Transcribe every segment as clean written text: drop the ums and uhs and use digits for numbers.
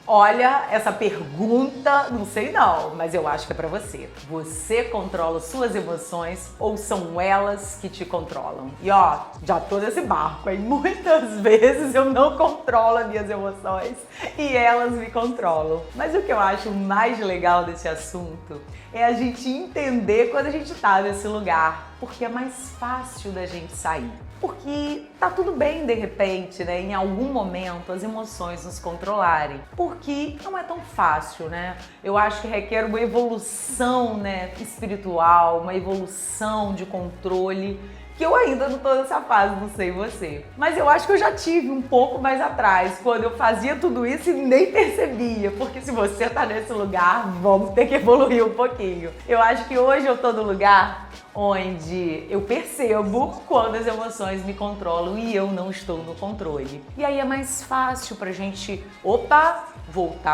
Olha, essa pergunta, não sei não, mas eu acho que é pra você. Você controla suas emoções ou são elas que te controlam? E ó, já tô nesse barco, hein? Muitas vezes eu não controlo as minhas emoções e elas me controlam. Mas o que eu acho mais legal desse assunto é a gente entender quando a gente tá nesse lugar, porque é mais fácil da gente sair. Porque tá tudo bem de repente, né? Em algum momento as emoções nos controlarem. Porque não é tão fácil, né? Eu acho que requer uma evolução, né, espiritual, uma evolução de controle, que eu ainda não tô nessa fase, não sei você. Mas eu acho que eu já tive um pouco mais atrás, quando eu fazia tudo isso e nem percebia. Porque se você tá nesse lugar, vamos ter que evoluir um pouquinho. Eu acho que hoje eu tô no lugar onde eu percebo quando as emoções me controlam e eu não estou no controle. E aí é mais fácil pra gente, voltar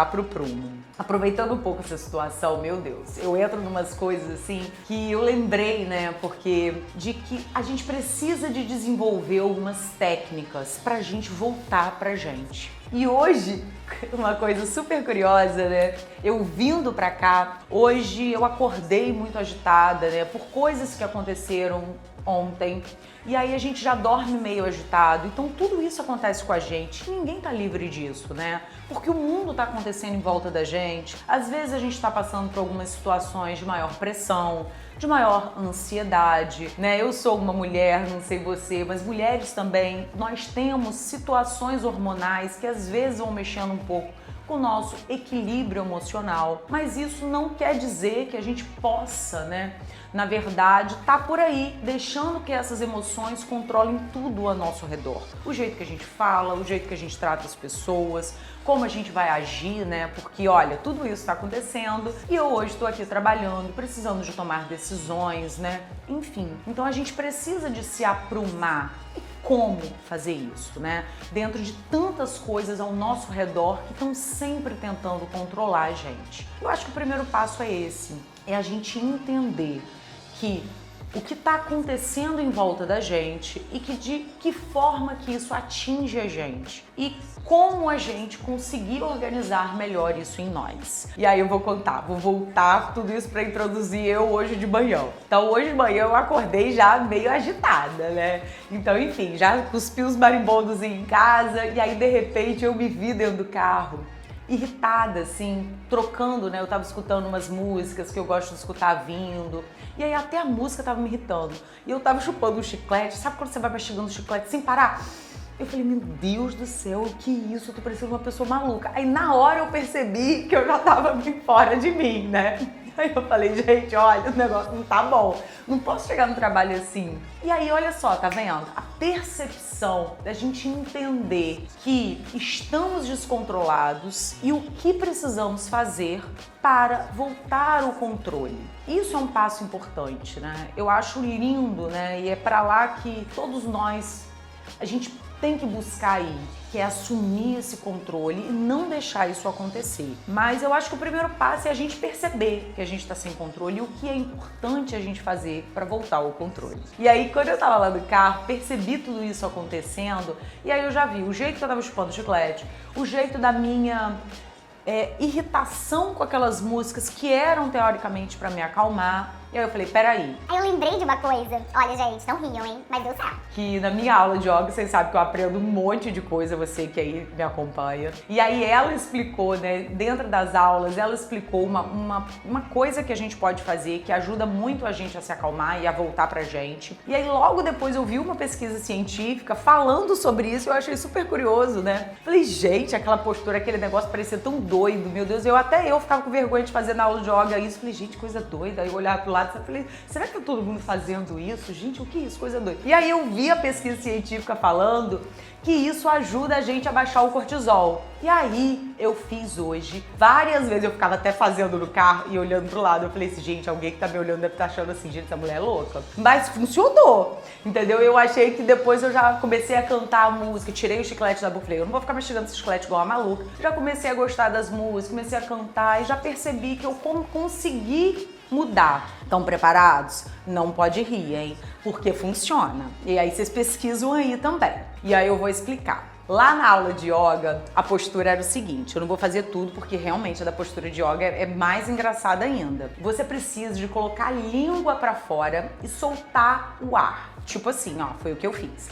pro prumo. Aproveitando um pouco essa situação, meu Deus, eu entro numas coisas assim que eu lembrei, né, porque de que a gente precisa de desenvolver algumas técnicas pra gente voltar pra gente. E hoje, uma coisa super curiosa, né? Eu vindo pra cá, hoje eu acordei muito agitada, né? Por coisas que aconteceram ontem. E aí a gente já dorme meio agitado. Então tudo isso acontece com a gente. Ninguém tá livre disso, né? Porque o mundo tá acontecendo em volta da gente. Às vezes a gente tá passando por algumas situações de maior pressão, de maior ansiedade, né? Eu sou uma mulher, não sei você, mas mulheres também, nós temos situações hormonais que às vezes vão mexendo um pouco com o nosso equilíbrio emocional, mas isso não quer dizer que a gente possa, né, na verdade, tá por aí, deixando que essas emoções controlem tudo ao nosso redor. O jeito que a gente fala, o jeito que a gente trata as pessoas, como a gente vai agir, né? Porque, olha, tudo isso tá acontecendo e eu hoje estou aqui trabalhando, precisando de tomar decisões, né? Enfim, então a gente precisa de se aprumar. Como fazer isso, né? Dentro de tantas coisas ao nosso redor que estão sempre tentando controlar a gente. Eu acho que o primeiro passo é esse, é a gente entender que o que está acontecendo em volta da gente e que de que forma que isso atinge a gente e como a gente conseguir organizar melhor isso em nós. E aí eu vou voltar tudo isso para introduzir eu hoje de manhã. Então hoje de manhã eu acordei já meio agitada, né? Então enfim, já cuspi os marimbondos em casa e aí de repente eu me vi dentro do carro irritada, assim, trocando, né? Eu tava escutando umas músicas que eu gosto de escutar vindo. E aí até a música tava me irritando. E eu tava chupando um chiclete. Sabe quando você vai mastigando um chiclete sem parar? Eu falei, meu Deus do céu, que isso? Eu tô parecendo uma pessoa maluca. Aí na hora eu percebi que eu já tava bem fora de mim, né? Aí eu falei, gente, olha, o negócio não tá bom. Não posso chegar no trabalho assim. E aí, olha só, tá vendo? A percepção da gente entender que estamos descontrolados e o que precisamos fazer para voltar o controle. Isso é um passo importante, né? Eu acho lindo, né? E é pra lá que todos nós, a gente tem que buscar aí, que é assumir esse controle e não deixar isso acontecer. Mas eu acho que o primeiro passo é a gente perceber que a gente está sem controle e o que é importante a gente fazer para voltar ao controle. E aí, quando eu tava lá no carro, percebi tudo isso acontecendo e aí eu já vi o jeito que eu tava chupando chiclete, o jeito da minha irritação com aquelas músicas que eram teoricamente para me acalmar. E aí eu falei, peraí. Aí eu lembrei de uma coisa. Olha, gente, não riam, hein? Mas deu certo. Que na minha aula de yoga, vocês sabem que eu aprendo um monte de coisa, você que aí me acompanha. E aí ela explicou, né, dentro das aulas, ela explicou uma coisa que a gente pode fazer que ajuda muito a gente a se acalmar e a voltar pra gente. E aí logo depois eu vi uma pesquisa científica falando sobre isso e eu achei super curioso, né? Falei, gente, aquela postura, aquele negócio parecia tão doido, meu Deus. Até eu ficava com vergonha de fazer na aula de yoga isso. Falei, gente, coisa doida. Aí eu olhava pro lado, eu falei, será que tá todo mundo fazendo isso? Gente, o que é isso? Coisa doida. E aí eu vi a pesquisa científica falando que isso ajuda a gente a baixar o cortisol. E aí eu fiz hoje, várias vezes eu ficava até fazendo no carro e olhando pro lado. Eu falei assim, gente, alguém que tá me olhando deve estar achando assim, gente, essa mulher é louca. Mas funcionou, entendeu? Eu achei que depois eu já comecei a cantar a música, tirei o chiclete da boca, falei, eu não vou ficar mastigando esse chiclete igual a maluca. Já comecei a gostar das músicas, comecei a cantar e já percebi que eu consegui mudar. Estão preparados? Não pode rir, hein? Porque funciona. E aí vocês pesquisam aí também. E aí eu vou explicar. Lá na aula de yoga, a postura era o seguinte, eu não vou fazer tudo porque realmente a da postura de yoga é mais engraçada ainda. Você precisa de colocar a língua pra fora e soltar o ar. Tipo assim, ó, foi o que eu fiz.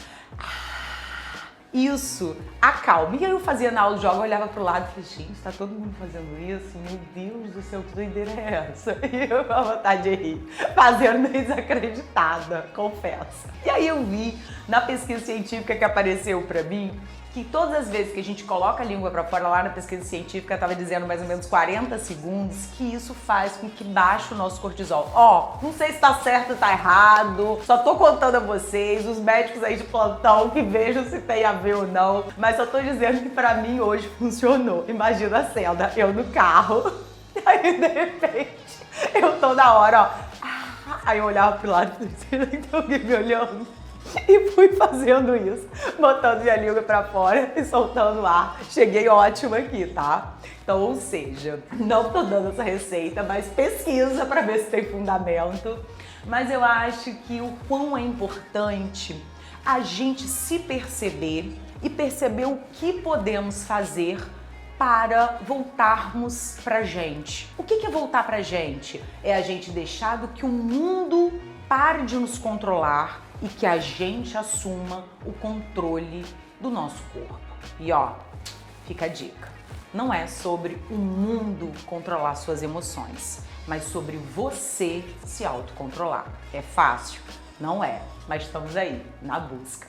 Isso, acalma. E aí eu fazia na aula de yoga, eu olhava pro lado e falei, gente, tá todo mundo fazendo isso? Meu Deus do céu, que doideira é essa? E eu com a vontade de rir, fazendo desacreditada, confesso. E aí eu vi na pesquisa científica que apareceu pra mim, que todas as vezes que a gente coloca a língua pra fora, lá na pesquisa científica tava dizendo mais ou menos 40 segundos, que isso faz com que baixe o nosso cortisol. Ó, não sei se tá certo ou tá errado, só tô contando a vocês, os médicos aí de plantão que vejam se tem a ver ou não, mas só tô dizendo que pra mim hoje funcionou. Imagina a cena, eu no carro, e aí de repente eu toda hora, ó, aí eu olhava pro lado e falei, tem alguém me olhando? E fui fazendo isso, botando minha língua pra fora e soltando o ar. Cheguei ótima aqui, tá? Então, ou seja, não tô dando essa receita, mas pesquisa pra ver se tem fundamento. Mas eu acho que o quão é importante a gente se perceber e perceber o que podemos fazer para voltarmos pra gente. O que é voltar pra gente? É a gente deixar que o mundo pare de nos controlar e que a gente assuma o controle do nosso corpo. E ó, fica a dica. Não é sobre o mundo controlar suas emoções, mas sobre você se autocontrolar. É fácil? Não é, mas estamos aí, na busca.